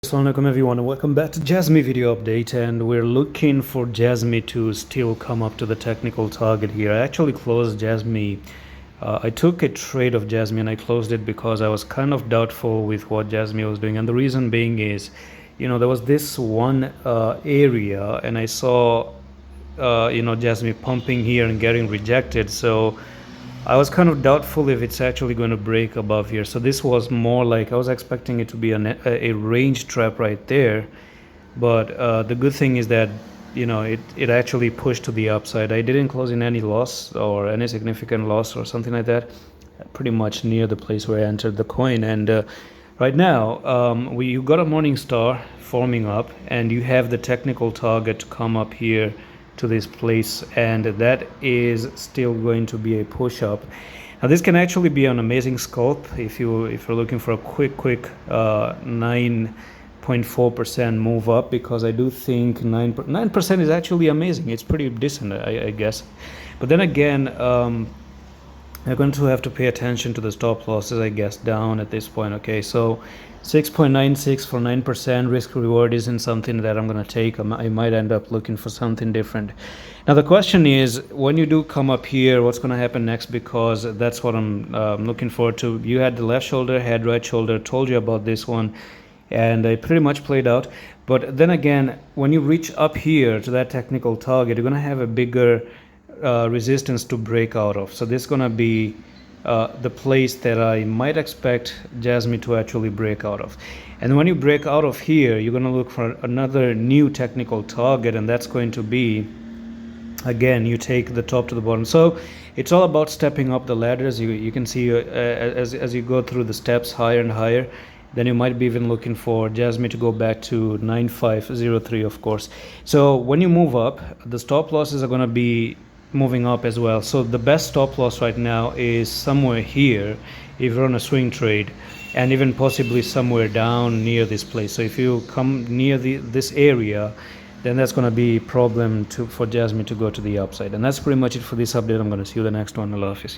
Assalamualaikum everyone, and welcome back to Jasmy video update. And we're looking for Jasmy to still come up to the technical target here. I actually closed Jasmy. I took a trade of Jasmy and I closed it because I was kind of doubtful with what Jasmy was doing, and the reason being is, there was this one area and I saw Jasmy pumping here and getting rejected, so I was kind of doubtful if it's actually going to break above here. So this was more like I was expecting it to be a range trap right there, but the good thing is that it actually pushed to the upside. I didn't close in any loss or any significant loss or something like that, pretty much near the place where I entered the coin. And right now you got a morning star forming up and you have the technical target to come up here to this place, and that is still going to be a push up. Now this can actually be an amazing scalp if you're looking for a quick 9.4% move up, because I do think 9% is actually amazing. It's pretty decent, I guess. But then again, you're going to have to pay attention to the stop losses, I guess, down at this point. Okay, so 6.96 for 9% risk reward isn't something that I'm going to take. I might end up looking for something different. Now the question is, when you do come up here, what's going to happen next? Because that's what I'm looking forward to. You had the left shoulder, had right shoulder, told you about this one, and I pretty much played out. But then again, when you reach up here to that technical target, you're going to have a bigger resistance to break out of. So this is going to be the place that I might expect Jasmy to actually break out of. And when you break out of here, you're going to look for another new technical target, and that's going to be, again, you take the top to the bottom. So it's all about stepping up the ladders. You can see as you go through the steps higher and higher, then you might be even looking for Jasmy to go back to 9503, of course. So when you move up, the stop losses are going to be moving up as well. So the best stop loss right now is somewhere here if you're on a swing trade, and even possibly somewhere down near this place. So if you come near this area, then that's going to be a problem for Jasmy to go to the upside. And that's pretty much it for this update. I'm going to see you the next one. Allah Hafiz.